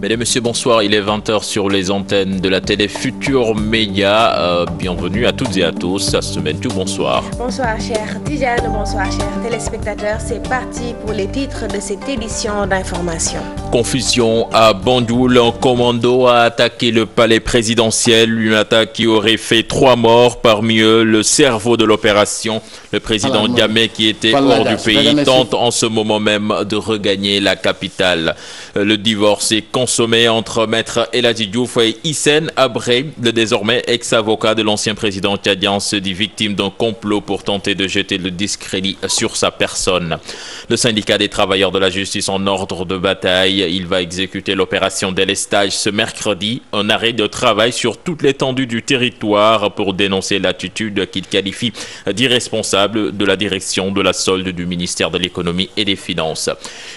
Mesdames et messieurs, bonsoir. Il est 20h sur les antennes de la télé Futur Média. Bienvenue à toutes et à tous. Ça se met tout. Bonsoir. Bonsoir, cher Tijane. Bonsoir, chers téléspectateurs. C'est parti pour les titres de cette édition d'information. Confusion à Bandoul. Un commando a attaqué le palais présidentiel. Une attaque qui aurait fait 3 morts. Parmi eux, le cerveau de l'opération. Le président Diamé, qui était hors du pays, tente en ce moment même de regagner la capitale. Le divorce est consommé entre Maître Elhadji Diouf et Hissène Habré. Le désormais ex-avocat de l'ancien président tchadien se dit victime d'un complot pour tenter de jeter le discrédit sur sa personne. Le syndicat des travailleurs de la justice en ordre de bataille. Il va exécuter l'opération délestage ce mercredi. Un arrêt de travail sur toute l'étendue du territoire pour dénoncer l'attitude qu'il qualifie d'irresponsable de la direction de la solde du ministère de l'économie et des finances.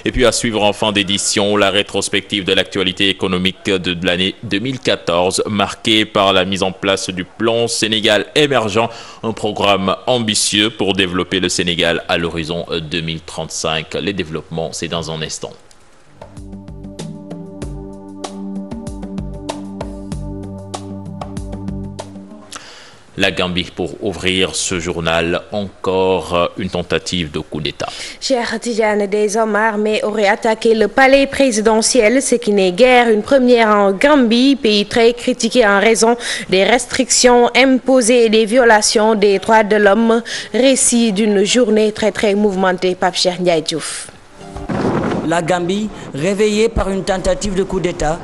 Et puis à suivre en fin d'édition, la rétrospective de l'actualité économique de l'année 2014, marquée par la mise en place du plan Sénégal émergent, un programme ambitieux pour développer le Sénégal à l'horizon 2035. Les développements, c'est dans un instant. La Gambie pour ouvrir ce journal, encore une tentative de coup d'État. Cher Tidjane, des hommes armés auraient attaqué le palais présidentiel, ce qui n'est guère une première en Gambie, pays très critiqué en raison des restrictions imposées et des violations des droits de l'homme. Récit d'une journée très mouvementée. Pape Cheikh Ndiaye Diouf. La Gambie, réveillée par une tentative de coup d'État,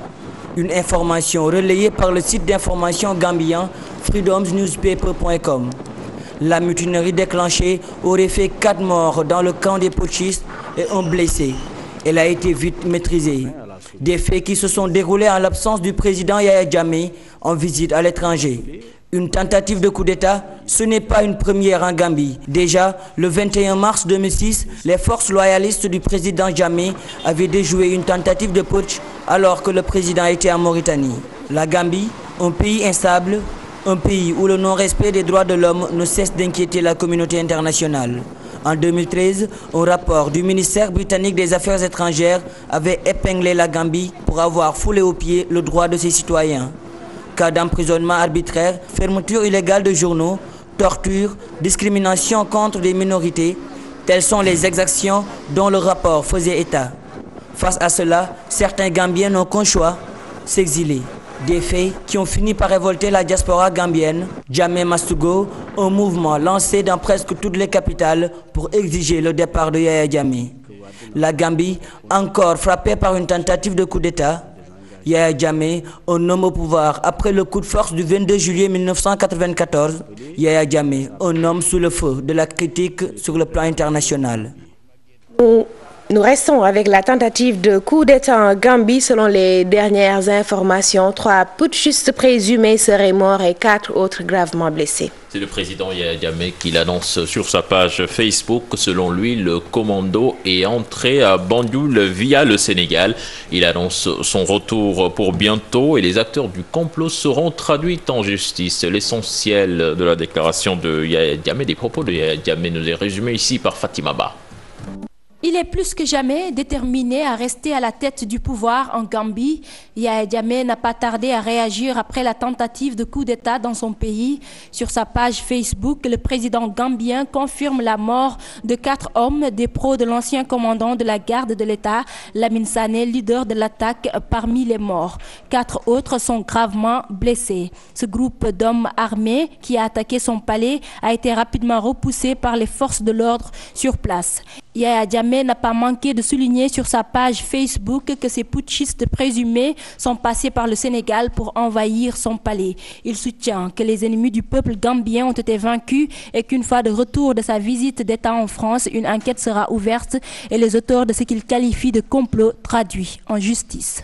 une information relayée par le site d'information gambien freedomsnewspaper.com. La mutinerie déclenchée aurait fait 4 morts dans le camp des putschistes et 1 blessé. Elle a été vite maîtrisée. Des faits qui se sont déroulés en l'absence du président Yahya Jammeh en visite à l'étranger. Une tentative de coup d'État, ce n'est pas une première en Gambie. Déjà, le 21 mars 2006, les forces loyalistes du président Jammeh avaient déjoué une tentative de putsch alors que le président était en Mauritanie. La Gambie, un pays instable, un pays où le non-respect des droits de l'homme ne cesse d'inquiéter la communauté internationale. En 2013, un rapport du ministère britannique des Affaires étrangères avait épinglé la Gambie pour avoir foulé aux pieds le droit de ses citoyens. Cas d'emprisonnement arbitraire, fermeture illégale de journaux, torture, discrimination contre des minorités, telles sont les exactions dont le rapport faisait état. Face à cela, certains Gambiens n'ont qu'un choix, s'exiler. Des faits qui ont fini par révolter la diaspora gambienne. Jammeh Must Go, un mouvement lancé dans presque toutes les capitales pour exiger le départ de Yahya Jammeh. La Gambie, encore frappée par une tentative de coup d'État. Yahya Jammeh, un homme au pouvoir après le coup de force du 22 juillet 1994. Yahya Jammeh, un homme sous le feu de la critique sur le plan international. Nous restons avec la tentative de coup d'État en Gambie. Selon les dernières informations, 3 putschistes présumés seraient morts et 4 autres gravement blessés. C'est le président Yahya Jammeh qui l'annonce sur sa page Facebook. Selon lui, le commando est entré à Bandoul via le Sénégal. Il annonce son retour pour bientôt et les acteurs du complot seront traduits en justice. L'essentiel de la déclaration de Yahya Jammeh, des propos de Yahya Jammeh, nous est résumé ici par Fatima Ba. Il est plus que jamais déterminé à rester à la tête du pouvoir en Gambie. Yahya Jammeh n'a pas tardé à réagir après la tentative de coup d'État dans son pays. Sur sa page Facebook, le président gambien confirme la mort de 4 hommes, des pros de l'ancien commandant de la garde de l'État, Lamine Sané, leader de l'attaque parmi les morts. 4 autres sont gravement blessés. Ce groupe d'hommes armés qui a attaqué son palais a été rapidement repoussé par les forces de l'ordre sur place. Yahya Jammeh n'a pas manqué de souligner sur sa page Facebook que ces putschistes présumés sont passés par le Sénégal pour envahir son palais. Il soutient que les ennemis du peuple gambien ont été vaincus et qu'une fois de retour de sa visite d'État en France, une enquête sera ouverte et les auteurs de ce qu'il qualifie de complot traduits en justice.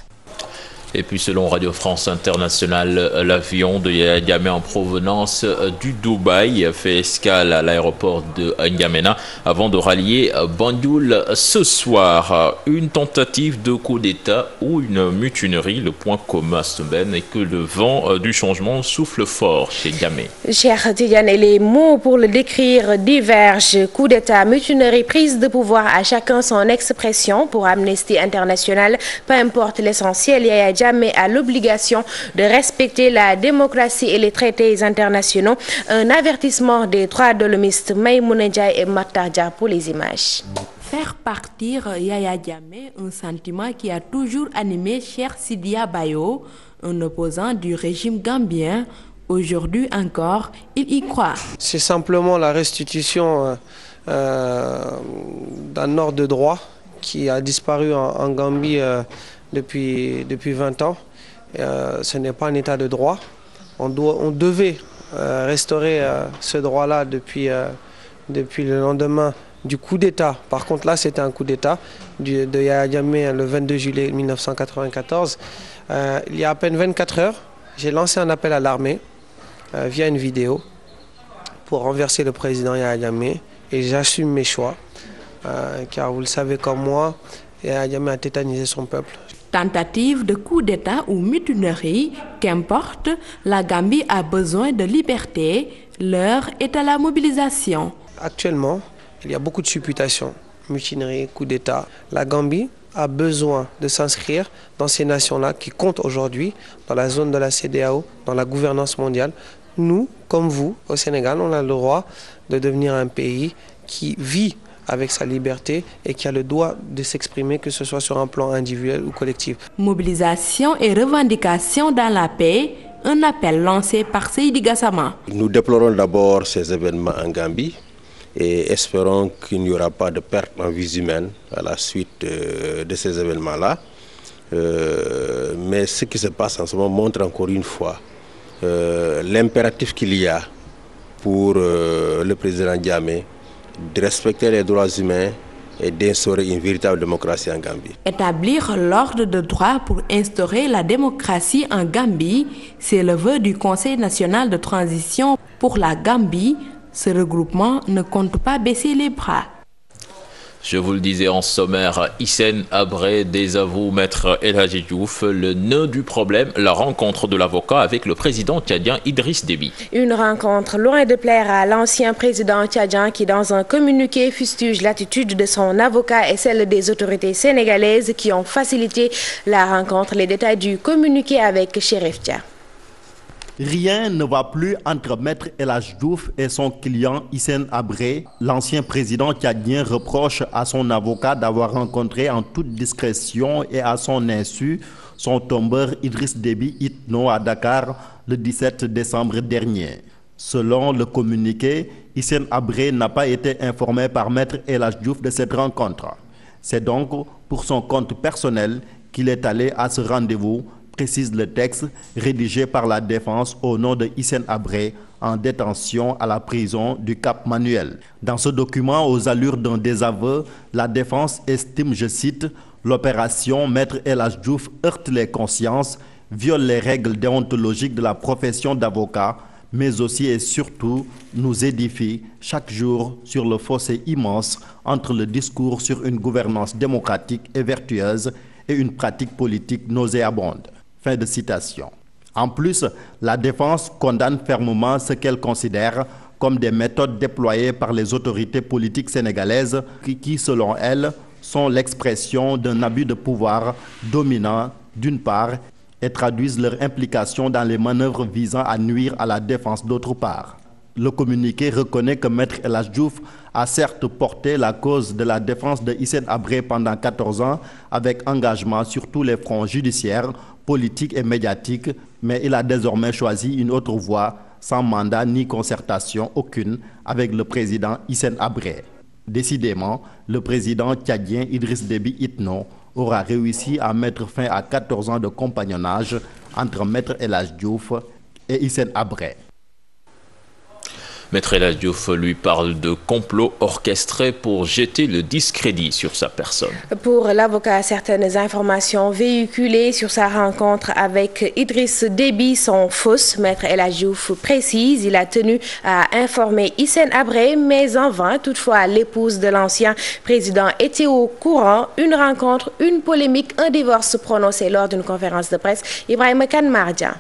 Et puis selon Radio France Internationale, l'avion de Yaya Jammeh en provenance du Dubaï fait escale à l'aéroport de N'Djamena avant de rallier Banjul ce soir. Une tentative de coup d'État ou une mutinerie, le point commun est que le vent du changement souffle fort chez Jammeh. Cher Tidiane, et les mots pour le décrire divergent. Coup d'État, mutinerie, prise de pouvoir, à chacun son expression. Pour Amnesty International, peu importe l'essentiel, Yaya Jammeh a l'obligation de respecter la démocratie et les traités internationaux. Un avertissement des droits de l'homiste Maïmouna Ndiaye et Matar Dia pour les images. Faire partir Yaya Jammeh, un sentiment qui a toujours animé Cheikh Sidia Bayo, un opposant du régime gambien. Aujourd'hui encore, il y croit. C'est simplement la restitution d'un ordre de droit qui a disparu en Gambie depuis 20 ans. Ce n'est pas un état de droit. On devait restaurer ce droit-là depuis le lendemain du coup d'État. Par contre, là, c'était un coup d'État de Yaya Jammeh le 22 juillet 1994. Il y a à peine 24 heures, j'ai lancé un appel à l'armée via une vidéo pour renverser le président Yaya Jammeh, et j'assume mes choix, car vous le savez comme moi, Yaya Jammeh a tétanisé son peuple. Tentative de coup d'État ou mutinerie, qu'importe, la Gambie a besoin de liberté. L'heure est à la mobilisation. Actuellement, il y a beaucoup de supputations, mutinerie, coup d'État. La Gambie a besoin de s'inscrire dans ces nations-là qui comptent aujourd'hui dans la zone de la CEDEAO, dans la gouvernance mondiale. Nous, comme vous, au Sénégal, on a le droit de devenir un pays qui vit avec sa liberté et qui a le droit de s'exprimer, que ce soit sur un plan individuel ou collectif. Mobilisation et revendication dans la paix, un appel lancé par Seydi Gassama. Nous déplorons d'abord ces événements en Gambie et espérons qu'il n'y aura pas de perte en vies humaines à la suite de ces événements-là. Mais ce qui se passe en ce moment montre encore une fois l'impératif qu'il y a pour le président Jammeh de respecter les droits humains et d'instaurer une véritable démocratie en Gambie. Établir l'ordre de droit pour instaurer la démocratie en Gambie, c'est le vœu du Conseil national de transition pour la Gambie. Ce regroupement ne compte pas baisser les bras. Je vous le disais en sommaire, Hissène Habré désavoue Maître El Hadji Diouf. Le nœud du problème, la rencontre de l'avocat avec le président tchadien Idriss Déby. Une rencontre loin de plaire à l'ancien président tchadien qui, dans un communiqué, fustige l'attitude de son avocat et celle des autorités sénégalaises qui ont facilité la rencontre. Les détails du communiqué avec Chérif Dia. Rien ne va plus entre Maître El Hadji Diouf et son client Hissène Habré. L'ancien président tchadien reproche à son avocat d'avoir rencontré en toute discrétion et à son insu son tombeur Idriss Déby Itno à Dakar le 17 décembre dernier. Selon le communiqué, Hissène Habré n'a pas été informé par Maître El Hadji Diouf de cette rencontre. C'est donc pour son compte personnel qu'il est allé à ce rendez-vous, précise le texte rédigé par la défense au nom de Hissène Habré en détention à la prison du Cap Manuel. Dans ce document, aux allures d'un désaveu, la défense estime, je cite, « L'opération Maître El Hadji Diouf heurte les consciences, viole les règles déontologiques de la profession d'avocat, mais aussi et surtout nous édifie chaque jour sur le fossé immense entre le discours sur une gouvernance démocratique et vertueuse et une pratique politique nauséabonde. » Fin de citation. En plus, la défense condamne fermement ce qu'elle considère comme des méthodes déployées par les autorités politiques sénégalaises qui, selon elle, sont l'expression d'un abus de pouvoir dominant d'une part et traduisent leur implication dans les manœuvres visant à nuire à la défense d'autre part. Le communiqué reconnaît que Maître El Hadji Diouf a certes porté la cause de la défense de Hissène Habré pendant 14 ans avec engagement sur tous les fronts judiciaires, politiques et médiatiques, mais il a désormais choisi une autre voie sans mandat ni concertation aucune avec le président Hissène Habré. Décidément, le président tchadien Idriss Déby Itno aura réussi à mettre fin à 14 ans de compagnonnage entre Maître El Hadji Diouf et Hissène Habré. Maître El Hadji Diouf lui parle de complot orchestré pour jeter le discrédit sur sa personne. Pour l'avocat, certaines informations véhiculées sur sa rencontre avec Idriss Déby sont fausses. Maître El Hadji Diouf précise, il a tenu à informer Hissène Habré, mais en vain. Toutefois, l'épouse de l'ancien président était au courant. Une rencontre, une polémique, un divorce prononcé lors d'une conférence de presse. Ibrahima Kane Mardia.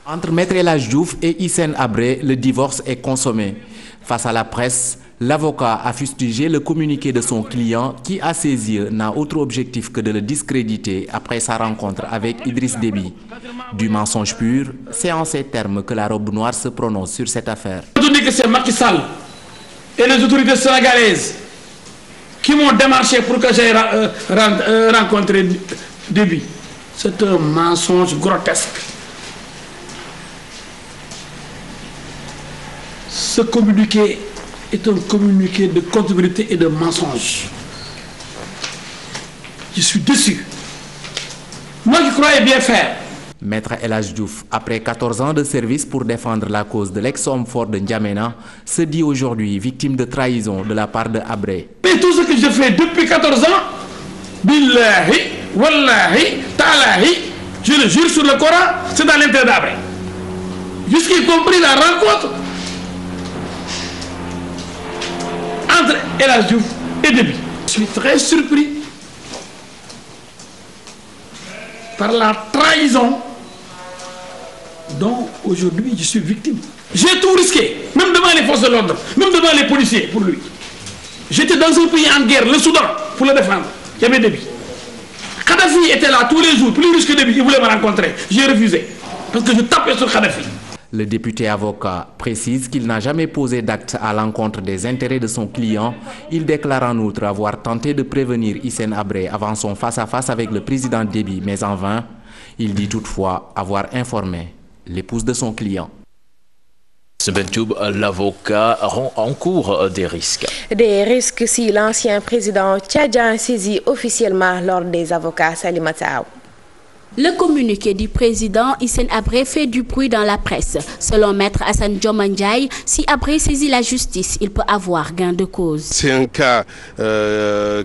Entre Maître El Hadji Diouf et Hissène Habré, le divorce est consommé. Face à la presse, l'avocat a fustigé le communiqué de son client qui, à ses yeux, n'a autre objectif que de le discréditer après sa rencontre avec Idriss Déby. Du mensonge pur, c'est en ces termes que la robe noire se prononce sur cette affaire. Je dis que c'est Macky Sall et les autorités sénégalaises qui m'ont démarché pour que j'aille rencontrer Déby. C'est un mensonge grotesque. Ce communiqué est un communiqué de comptabilité et de mensonge. Je suis déçu. Moi qui croyais bien faire. Maître El Hadji Diouf, après 14 ans de service pour défendre la cause de l'ex-homme fort de N'Djamena, se dit aujourd'hui victime de trahison de la part de Habré. Et tout ce que je fais depuis 14 ans, billahi, wallahi, talahi, je le jure sur le Coran, c'est dans l'intérêt d'Habré. Jusqu'y compris la rencontre entre El Hadji Diouf et Déby. Je suis très surpris par la trahison dont aujourd'hui je suis victime. J'ai tout risqué, même devant les forces de l'ordre, même devant les policiers pour lui. J'étais dans un pays en guerre, le Soudan, pour le défendre. Il y avait Déby. Kadhafi était là tous les jours, plus riche que Déby, il voulait me rencontrer. J'ai refusé, parce que je tapais sur Kadhafi. Le député avocat précise qu'il n'a jamais posé d'acte à l'encontre des intérêts de son client. Il déclare en outre avoir tenté de prévenir Hissène Habré avant son face-à-face avec le président Déby, mais en vain. Il dit toutefois avoir informé l'épouse de son client. L'avocat encourt des risques. Des risques si l'ancien président tchadien saisit officiellement l'ordre des avocats. Salima Taou. Le communiqué du président Hissène Habré fait du bruit dans la presse. Selon Maître Hassan Diomandiaï, si Habré saisit la justice, il peut avoir gain de cause. C'est un cas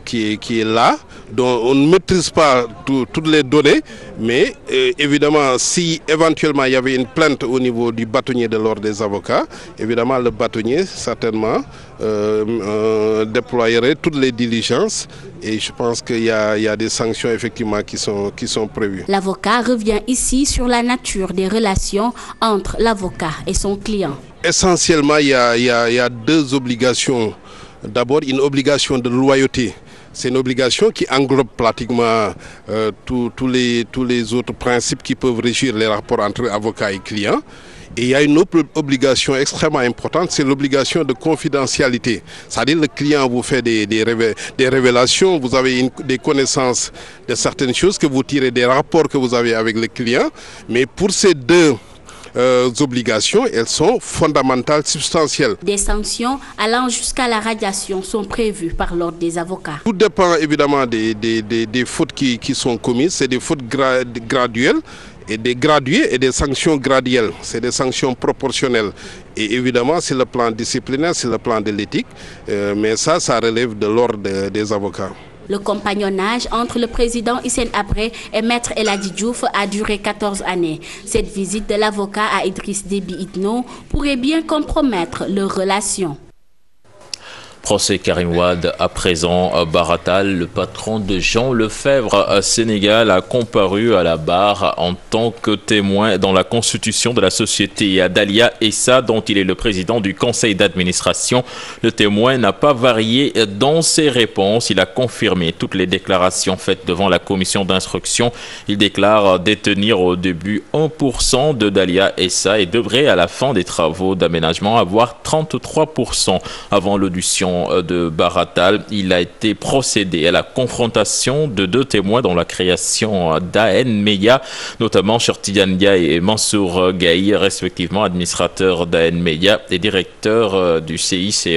qui est là, dont on ne maîtrise pas toutes les données, mais évidemment, si éventuellement il y avait une plainte au niveau du bâtonnier de l'ordre des avocats, évidemment le bâtonnier certainement déployerait toutes les diligences et je pense qu'il y a des sanctions effectivement qui sont prévues. L'avocat revient ici sur la nature des relations entre l'avocat et son client. Essentiellement, il y a deux obligations. D'abord, une obligation de loyauté. C'est une obligation qui englobe pratiquement tous les autres principes qui peuvent régir les rapports entre avocats et clients. Et il y a une autre obligation extrêmement importante, c'est l'obligation de confidentialité. C'est-à-dire le client vous fait des révélations, vous avez des connaissances de certaines choses que vous tirez des rapports que vous avez avec le client. Mais pour ces deux obligations, elles sont fondamentales, substantielles. Des sanctions allant jusqu'à la radiation sont prévues par l'ordre des avocats. Tout dépend évidemment des fautes qui sont commises, c'est des fautes graduelles. Et des gradués et des sanctions graduelles, c'est des sanctions proportionnelles. Et évidemment, c'est le plan disciplinaire, c'est le plan de l'éthique, mais ça relève de l'ordre des avocats. Le compagnonnage entre le président Hissène Habré et Maître El Hadji Diouf a duré 14 années. Cette visite de l'avocat à Idriss Déby Itno pourrait bien compromettre leurs relations. Procès Karim Wade à présent. Baratal, le patron de Jean Lefebvre Sénégal, a comparu à la barre en tant que témoin dans la constitution de la société Dalia Essa, dont il est le président du conseil d'administration. Le témoin n'a pas varié dans ses réponses. Il a confirmé toutes les déclarations faites devant la commission d'instruction. Il déclare détenir au début 1% de Dalia Essa et devrait à la fin des travaux d'aménagement avoir 33% avant l'audition région de Baratal. Il a été procédé à la confrontation de 2 témoins dans la création d'AN Media, notamment Chertidiane Dia et Mansour Gaï, respectivement administrateurs d'AN Media et directeur du CICE.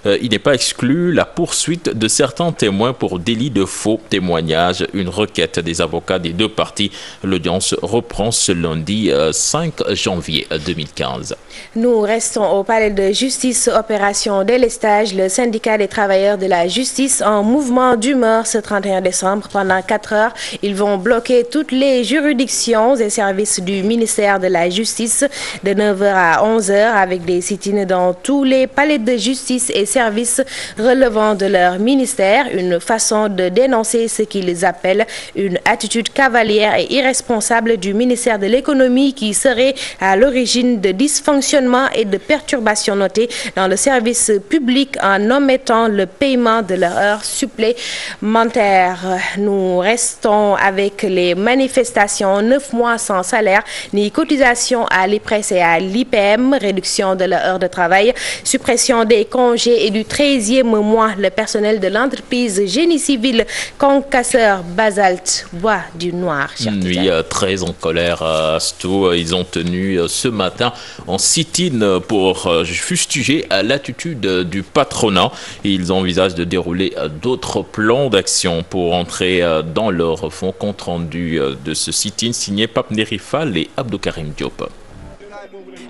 Il n'est pas exclu la poursuite de certains témoins pour délit de faux témoignage. Une requête des avocats des 2 parties. L'audience reprend ce lundi 5 janvier 2015. Nous restons au palais de justice, opération délestage. Le syndicat des travailleurs de la justice en mouvement d'humeur ce 31 décembre. Pendant 4 heures, ils vont bloquer toutes les juridictions et services du ministère de la Justice de 9h à 11h avec des sit-ins dans tous les palais de justice et services relevant de leur ministère. Une façon de dénoncer ce qu'ils appellent une attitude cavalière et irresponsable du ministère de l'économie qui serait à l'origine de dysfonctionnements et de perturbations notées dans le service public en omettant le paiement de leurs heures supplémentaires. Nous restons avec les manifestations. 9 mois sans salaire ni cotisation à l'IPRES et à l'IPM, réduction de leur heure de travail, suppression des congés et du 13e mois. Le personnel de l'entreprise Génie Civil Concasseur Basalt Bois du Noir. Oui, très en colère à Astou. Ils ont tenu ce matin en sit-in pour fustiger l'attitude du patronat. Et ils envisagent de dérouler d'autres plans d'action pour entrer dans leur fonds. Compte rendu de ce sit-in signé Pape Nerifal et Abdou Karim Diop.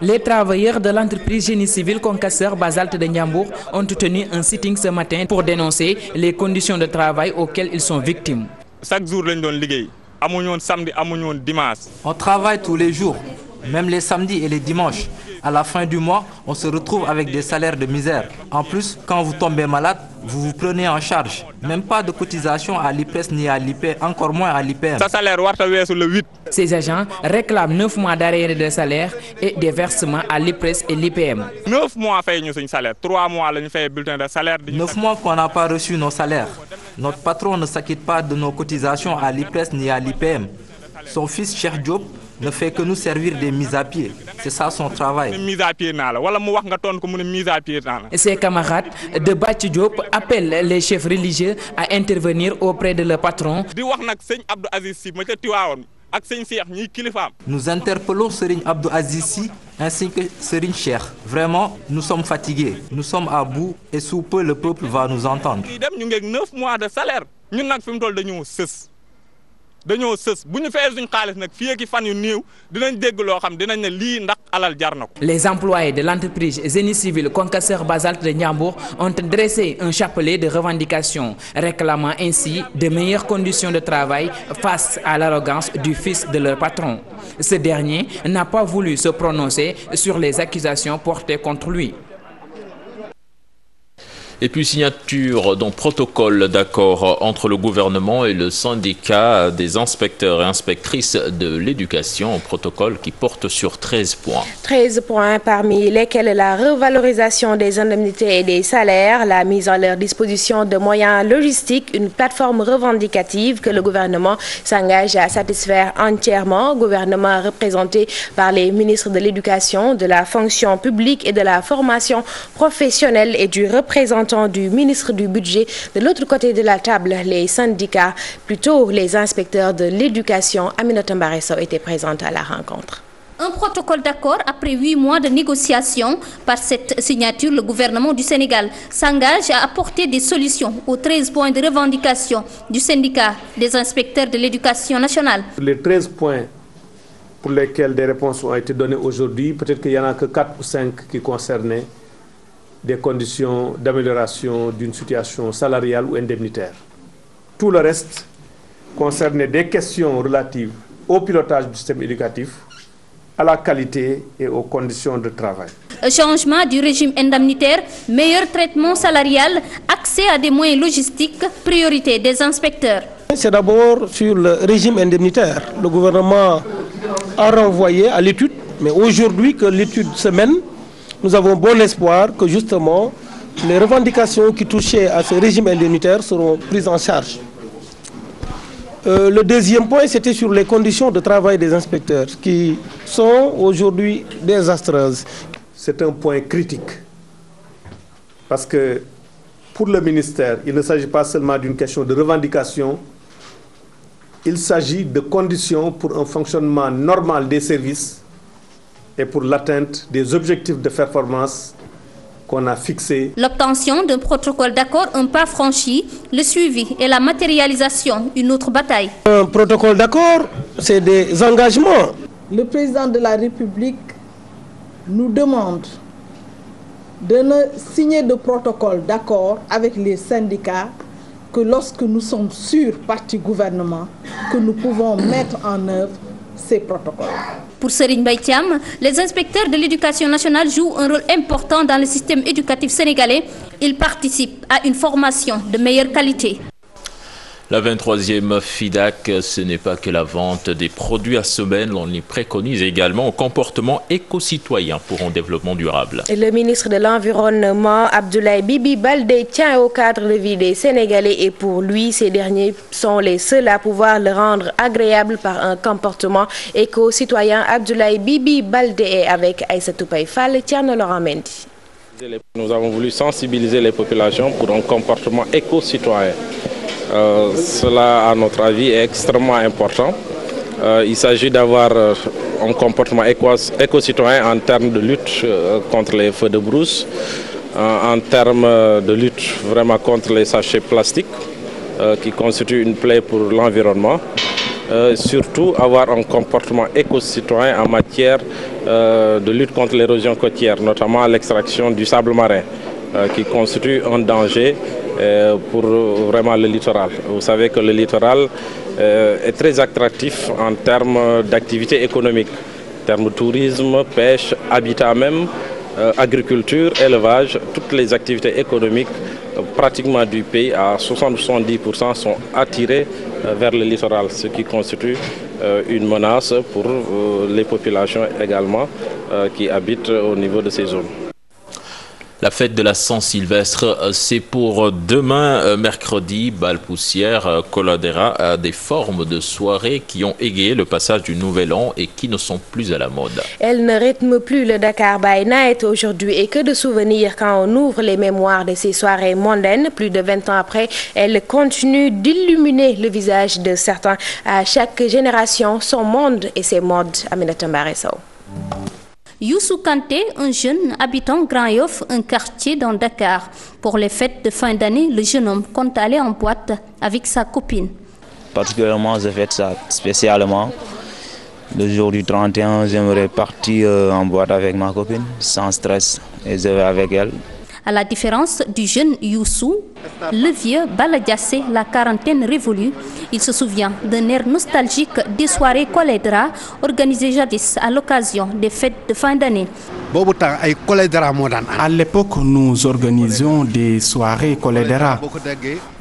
Les travailleurs de l'entreprise Génie Civil Concasseur Basalt de Ndiambour ont tenu un sitting ce matin pour dénoncer les conditions de travail auxquelles ils sont victimes. Chaque jour, samedi, dimanche. On travaille tous les jours, même les samedis et les dimanches. À la fin du mois, on se retrouve avec des salaires de misère. En plus, quand vous tombez malade, vous vous prenez en charge. Même pas de cotisation à l'IPRES ni à l'IP, encore moins à l'IPM. Ces agents réclament 9 mois d'arriérés de salaire et des versements à l'IPRES et l'IPM. 9 mois fait un salaire, 3 mois nous fait bulletin de salaire. 9 mois qu'on n'a pas reçu nos salaires. Notre patron ne s'acquitte pas de nos cotisations à l'IPRES ni à l'IPM. Son fils Cheikh Diop ne fait que nous servir des mises à pied. C'est ça son travail. Ses camarades de Bachi Diop appellent les chefs religieux à intervenir auprès de leur patron. Nous interpellons Serigne Abdou Azizsi ainsi que Serigne Cheikh. Vraiment, nous sommes fatigués. Nous sommes à bout et sous peu le peuple va nous entendre. Nous avons 9 mois de salaire. Nous avons dañoo sës bu ñu fayee suñu xaalis nag fii ak fan yu néew dinañ dégg loo xam dinañ ne lii ndax alal jar na ko. Les employés de l'entreprise Génie Civil Concasseur Basalt de Ndiambour ont dressé un chapelet de revendications réclamant ainsi de meilleures conditions de travail face à l'arrogance du fils de leur patron. Ce dernier n'a pas voulu se prononcer sur les accusations portées contre lui. Et puis signature d'un protocole d'accord entre le gouvernement et le syndicat des inspecteurs et inspectrices de l'éducation, un protocole qui porte sur 13 points. 13 points parmi lesquels la revalorisation des indemnités et des salaires, la mise à leur disposition de moyens logistiques, une plateforme revendicative que le gouvernement s'engage à satisfaire entièrement. Gouvernement représenté par les ministres de l'éducation, de la fonction publique et de la formation professionnelle et du représentant du ministre du budget. De l'autre côté de la table, les syndicats, plutôt les inspecteurs de l'éducation. Aminata Mbaresso était présente à la rencontre. Un protocole d'accord après 8 mois de négociations. Par cette signature, le gouvernement du Sénégal s'engage à apporter des solutions aux 13 points de revendication du syndicat des inspecteurs de l'éducation nationale. Les 13 points pour lesquels des réponses ont été données aujourd'hui, peut-être qu'il n'y en a que 4 ou 5 qui concernaient des conditions d'amélioration d'une situation salariale ou indemnitaire. Tout le reste concernait des questions relatives au pilotage du système éducatif, à la qualité et aux conditions de travail. Changement du régime indemnitaire, meilleur traitement salarial, accès à des moyens logistiques, priorité des inspecteurs. C'est d'abord sur le régime indemnitaire. Le gouvernement a renvoyé à l'étude, mais aujourd'hui que l'étude se mène, nous avons bon espoir que justement les revendications qui touchaient à ce régime indemnitaire seront prises en charge. Le deuxième point, c'était sur les conditions de travail des inspecteurs qui sont aujourd'hui désastreuses. C'est un point critique parce que pour le ministère, il ne s'agit pas seulement d'une question de revendication, il s'agit de conditions pour un fonctionnement normal des services et pour l'atteinte des objectifs de performance qu'on a fixés. L'obtention d'un protocole d'accord, un pas franchi, le suivi et la matérialisation, une autre bataille. Un protocole d'accord, c'est des engagements. Le président de la République nous demande de ne signer de protocole d'accord avec les syndicats que lorsque nous sommes sûrs, parti gouvernement, que nous pouvons mettre en œuvre ces protocoles. Pour Serigne Mbaye Thiam, les inspecteurs de l'éducation nationale jouent un rôle important dans le système éducatif sénégalais. Ils participent à une formation de meilleure qualité. La 23e FIDAC, ce n'est pas que la vente des produits à semaine, on y préconise également un comportement éco-citoyen pour un développement durable. Et le ministre de l'Environnement, Abdoulaye Bibi Baldé, tient au cadre de vie des Sénégalais et pour lui, ces derniers sont les seuls à pouvoir le rendre agréable par un comportement éco-citoyen. Abdoulaye Bibi Baldé est avec Aïssatou Paye Fall et Thierno Laurent Mendy. Nous avons voulu sensibiliser les populations pour un comportement éco-citoyen. Cela, à notre avis, est extrêmement important. Il s'agit d'avoir un comportement éco-citoyen en termes de lutte contre les feux de brousse, en termes de lutte vraiment contre les sachets plastiques qui constituent une plaie pour l'environnement. Surtout avoir un comportement éco-citoyen en matière de lutte contre l'érosion côtière, notamment l'extraction du sable marin, qui constitue un danger pour vraiment le littoral. Vous savez que le littoral est très attractif en termes d'activité économique, en termes de tourisme, pêche, habitat même, agriculture, élevage, toutes les activités économiques pratiquement du pays à 60-70% sont attirées vers le littoral, ce qui constitue une menace pour les populations également qui habitent au niveau de ces zones. La fête de la Saint-Sylvestre, c'est pour demain, mercredi. Bal poussière, Coladera, des formes de soirée qui ont égayé le passage du Nouvel An et qui ne sont plus à la mode. Elle ne rythme plus le Dakar by Night aujourd'hui et que de souvenirs quand on ouvre les mémoires de ces soirées mondaines. Plus de 20 ans après, elle continue d'illuminer le visage de certains. À chaque génération, son monde et ses modes. Aminata Mbaresso. Youssou Kanté, un jeune habitant Grand Yoff, un quartier dans Dakar. Pour les fêtes de fin d'année, le jeune homme compte aller en boîte avec sa copine. Particulièrement, je fais ça spécialement. Le jour du 31, j'aimerais partir en boîte avec ma copine, sans stress, et je vais avec elle. À la différence du jeune Youssou, le vieux Baladiassé, la quarantaine révolue, il se souvient d'un air nostalgique des soirées Koledra organisées jadis à l'occasion des fêtes de fin d'année. À l'époque, nous organisions des soirées Koledra.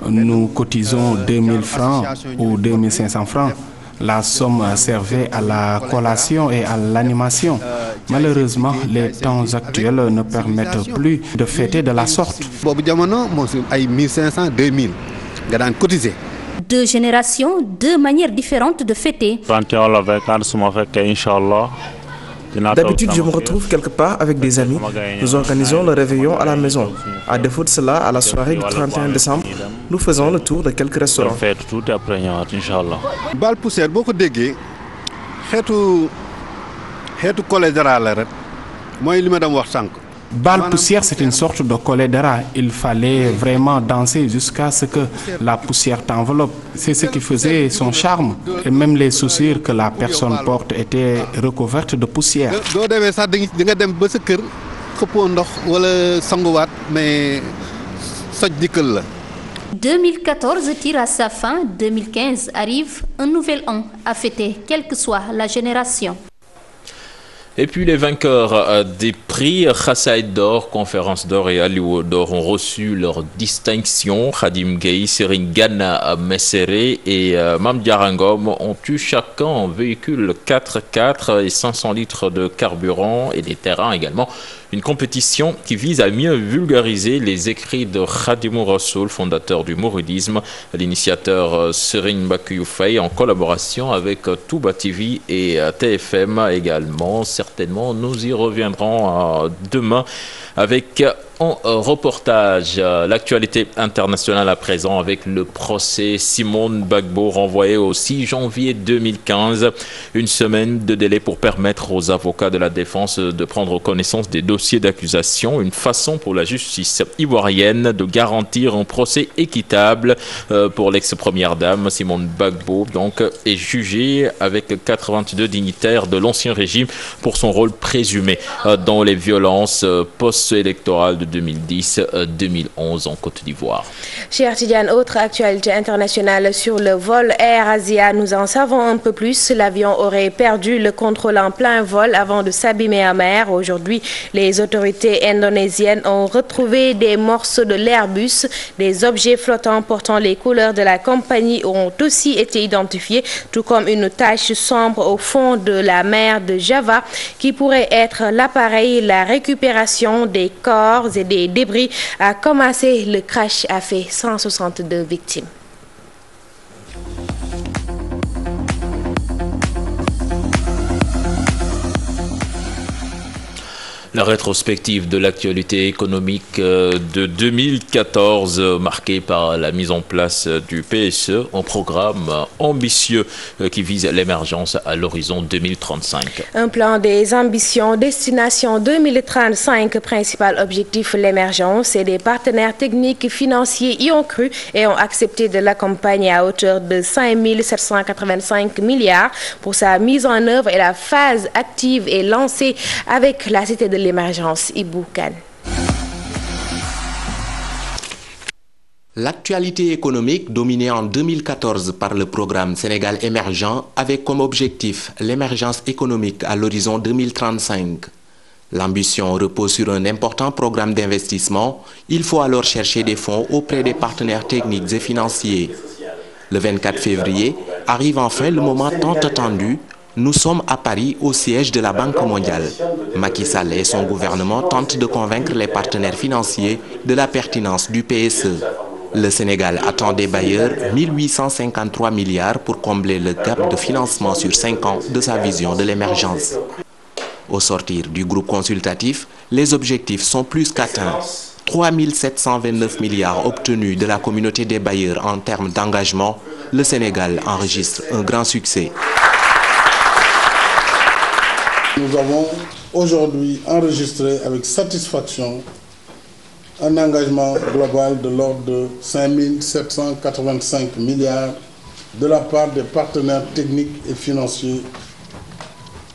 Nous cotisons 2000 francs ou 2500 francs. La somme servait à la collation et à l'animation. Malheureusement, les temps actuels ne permettent plus de fêter de la sorte. 1500, 2000. Deux générations, deux manières différentes de fêter. D'habitude, je me retrouve quelque part avec des amis. Nous organisons le réveillon à la maison. À défaut de cela, à la soirée du 31 décembre, nous faisons le tour de quelques restaurants. Bal poussière, beaucoup de dégués. Bal poussière, c'est une sorte de Koledra. Il fallait vraiment danser jusqu'à ce que la poussière t'enveloppe. C'est ce qui faisait son charme. Et même les chaussures que la personne porte étaient recouvertes de poussière. 2014 tire à sa fin, 2015 arrive, un nouvel an à fêter, quelle que soit la génération. Et puis les vainqueurs des prix Khassaïd d'or, Conférence d'or et Aliou d'or ont reçu leur distinction. Khadim Gueye, Serigne Gana Messere et Mame Diarra Ngom ont eu chacun un véhicule 4x4 et 500 litres de carburant et des terrains également. Une compétition qui vise à mieux vulgariser les écrits de Khadimou Rassoul, fondateur du mouridisme, l'initiateur Serigne Bakuyou Faye en collaboration avec Touba TV et TFM également. Certainement, nous y reviendrons demain avec en reportage. L'actualité internationale à présent avec le procès Simone Gbagbo renvoyé au 6 janvier 2015. Une semaine de délai pour permettre aux avocats de la défense de prendre connaissance des dossiers d'accusation. Une façon pour la justice ivoirienne de garantir un procès équitable pour l'ex-première dame. Simone Gbagbo donc est jugée avec 82 dignitaires de l'ancien régime pour son rôle présumé dans les violences post-électorales de 2010-2011 en Côte d'Ivoire. Cher Tidiane, autre actualité internationale sur le vol Air Asia. Nous en savons un peu plus. L'avion aurait perdu le contrôle en plein vol avant de s'abîmer en mer. Aujourd'hui, les autorités indonésiennes ont retrouvé des morceaux de l'Airbus. Des objets flottants portant les couleurs de la compagnie ont aussi été identifiés, tout comme une tache sombre au fond de la mer de Java qui pourrait être l'appareil. La récupération des corps et des débris a commencé. Le crash a fait 162 victimes. La rétrospective de l'actualité économique de 2014 marquée par la mise en place du PSE, un programme ambitieux qui vise l'émergence à l'horizon 2035. Un plan des ambitions, destination 2035, principal objectif l'émergence, et des partenaires techniques et financiers y ont cru et ont accepté de l'accompagner à hauteur de 5 785 milliards pour sa mise en œuvre, et la phase active est lancée avec la Cité de l'émergence. Ibou Kane. L'actualité économique dominée en 2014 par le programme Sénégal émergent avec comme objectif l'émergence économique à l'horizon 2035. L'ambition repose sur un important programme d'investissement. Il faut alors chercher des fonds auprès des partenaires techniques et financiers. Le 24 février arrive enfin le moment tant attendu. Nous sommes à Paris, au siège de la Banque mondiale. Macky Sall et son gouvernement tentent de convaincre les partenaires financiers de la pertinence du PSE. Le Sénégal attend des bailleurs 1853 milliards pour combler le gap de financement sur 5 ans de sa vision de l'émergence. Au sortir du groupe consultatif, les objectifs sont plus qu'atteints. 3 729 milliards obtenus de la communauté des bailleurs en termes d'engagement. Le Sénégal enregistre un grand succès. Nous avons aujourd'hui enregistré avec satisfaction un engagement global de l'ordre de 5 785 milliards de la part des partenaires techniques et financiers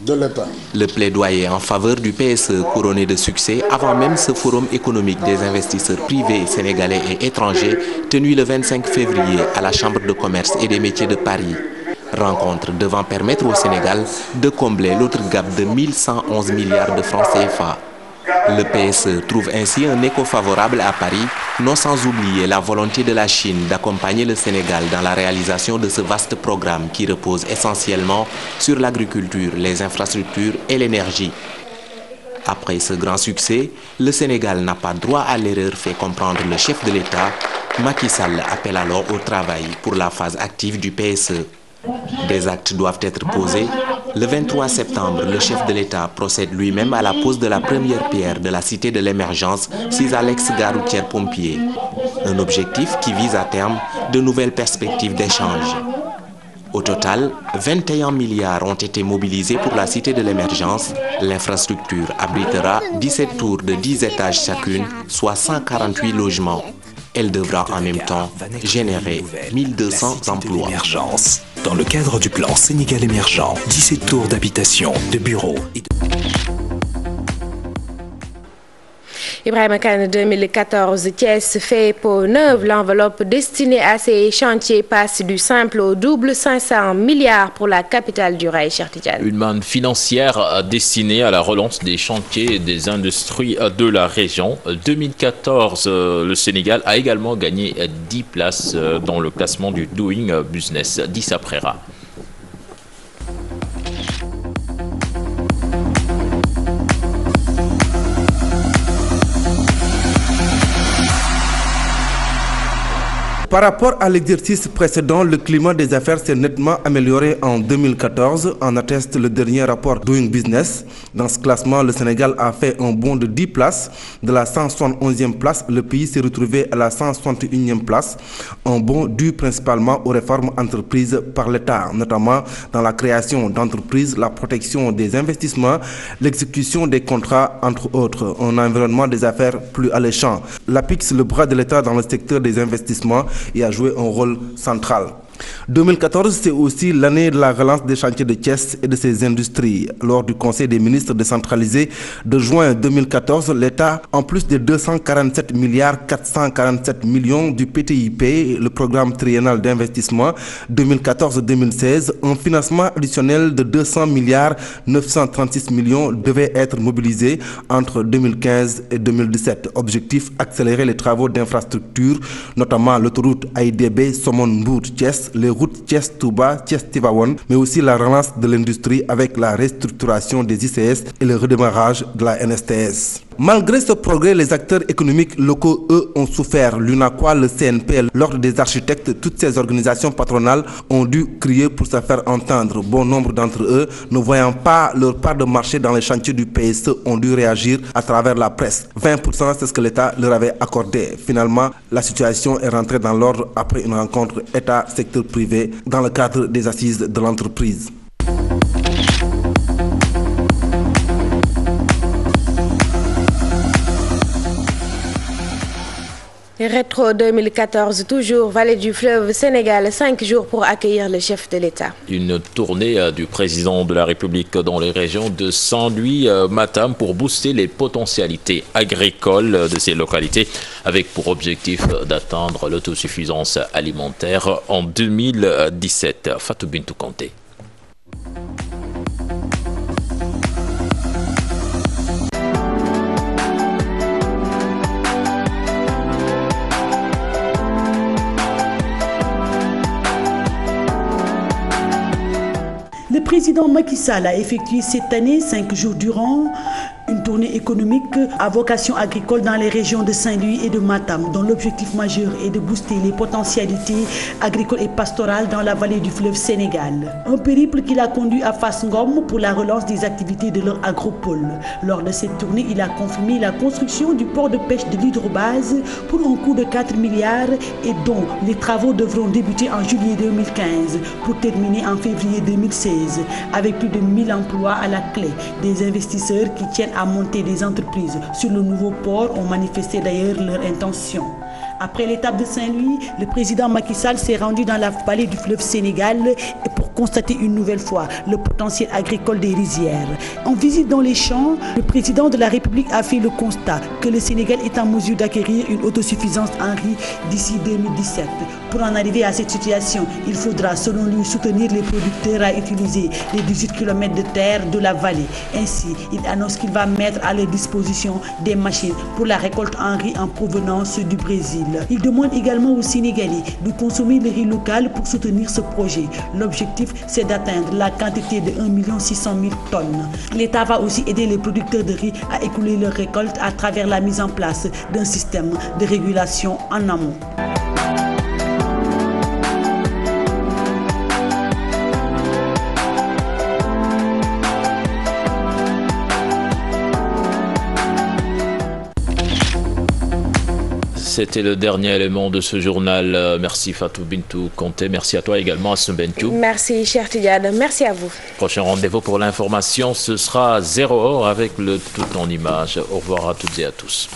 de l'État. Le plaidoyer en faveur du PSE couronné de succès avant même ce forum économique des investisseurs privés sénégalais et étrangers tenu le 25 février à la Chambre de commerce et des métiers de Paris. Rencontre devant permettre au Sénégal de combler l'autre gap de 1111 milliards de francs CFA. Le PSE trouve ainsi un écho favorable à Paris, non sans oublier la volonté de la Chine d'accompagner le Sénégal dans la réalisation de ce vaste programme qui repose essentiellement sur l'agriculture, les infrastructures et l'énergie. Après ce grand succès, le Sénégal n'a pas droit à l'erreur, fait comprendre le chef de l'État. Macky Sall appelle alors au travail pour la phase active du PSE. Des actes doivent être posés. Le 23 septembre, le chef de l'État procède lui-même à la pose de la première pierre de la Cité de l'émergence, 6 à l'ex-gare routière Pompier. Un objectif qui vise à terme de nouvelles perspectives d'échange. Au total, 21 milliards ont été mobilisés pour la Cité de l'émergence. L'infrastructure abritera 17 tours de 10 étages chacune, soit 148 logements. Elle devra en même temps générer 1200 emplois. Dans le cadre du plan Sénégal émergent, 17 tours d'habitation, de bureaux et de... Ibrahima Kane, 2014, Thiès fait peau neuve. L'enveloppe destinée à ces chantiers passe du simple au double, 500 milliards pour la capitale du rail, cher Tidiane. Une manne financière destinée à la relance des chantiers et des industries de la région. 2014, le Sénégal a également gagné 10 places dans le classement du Doing Business. 10 après Ra. Par rapport à l'exercice précédent, le climat des affaires s'est nettement amélioré en 2014, en atteste le dernier rapport Doing Business. Dans ce classement, le Sénégal a fait un bond de 10 places. De la 171e place, le pays s'est retrouvé à la 161e place. Un bond dû principalement aux réformes entreprises par l'État, notamment dans la création d'entreprises, la protection des investissements, l'exécution des contrats, entre autres. Un environnement des affaires plus alléchant. L'APIX, le bras de l'État dans le secteur des investissements, y a joué un rôle central. 2014, c'est aussi l'année de la relance des chantiers de Thiès et de ses industries. Lors du Conseil des ministres décentralisé de juin 2014, l'État, en plus des 247 milliards 447 millions du PTIP, le programme triennal d'investissement 2014-2016, un financement additionnel de 200 milliards 936 millions devait être mobilisé entre 2015 et 2017. Objectif, accélérer les travaux d'infrastructure, notamment l'autoroute AIBD Somone-Mbour-Thiès, les routes Thiès-Touba, Thiès-Tivaouane, mais aussi la relance de l'industrie avec la restructuration des ICS et le redémarrage de la NSTS. Malgré ce progrès, les acteurs économiques locaux, eux, ont souffert. L'UNACOIS, le CNP, l'Ordre des architectes, toutes ces organisations patronales ont dû crier pour se faire entendre. Bon nombre d'entre eux, ne voyant pas leur part de marché dans les chantiers du PSE, ont dû réagir à travers la presse. 20%, c'est ce que l'État leur avait accordé. Finalement, la situation est rentrée dans l'ordre après une rencontre État-secteur privé dans le cadre des assises de l'entreprise. Rétro 2014, toujours Vallée du Fleuve, Sénégal, 5 jours pour accueillir le chef de l'État. Une tournée du président de la République dans les régions de Saint-Louis, Matam pour booster les potentialités agricoles de ces localités avec pour objectif d'atteindre l'autosuffisance alimentaire en 2017. Fatou Bintou Kanté. Le président Macky Sall a effectué cette année, 5 jours durant, une tournée économique à vocation agricole dans les régions de Saint-Louis et de Matam, dont l'objectif majeur est de booster les potentialités agricoles et pastorales dans la vallée du fleuve Sénégal. Un périple qui l'a conduit à Fass Ngom pour la relance des activités de leur agropole. Lors de cette tournée, il a confirmé la construction du port de pêche de l'hydrobase pour un coût de 4 milliards et dont les travaux devront débuter en juillet 2015 pour terminer en février 2016, avec plus de 1000 emplois à la clé. Des investisseurs qui tiennent à monter des entreprises sur le nouveau port ont manifesté d'ailleurs leur intention. Après l'étape de Saint-Louis, le président Macky Sall s'est rendu dans la vallée du fleuve Sénégal pour constater une nouvelle fois le potentiel agricole des rizières. En visite dans les champs, le président de la République a fait le constat que le Sénégal est en mesure d'acquérir une autosuffisance en riz d'ici 2017. Pour en arriver à cette situation, il faudra, selon lui, soutenir les producteurs à utiliser les 18 km de terre de la vallée. Ainsi, il annonce qu'il va mettre à leur disposition des machines pour la récolte en riz en provenance du Brésil. Il demande également aux Sénégalais de consommer le riz local pour soutenir ce projet. L'objectif, c'est d'atteindre la quantité de 1 600 000 tonnes. L'État va aussi aider les producteurs de riz à écouler leurs récoltes à travers la mise en place d'un système de régulation en amont. C'était le dernier élément de ce journal. Merci Fatou Bintou Kanté. Merci à toi également, Assoum Bentou. Merci, cher Tidiane. Merci à vous. Prochain rendez-vous pour l'information, ce sera 0h avec le tout en images. Au revoir à toutes et à tous.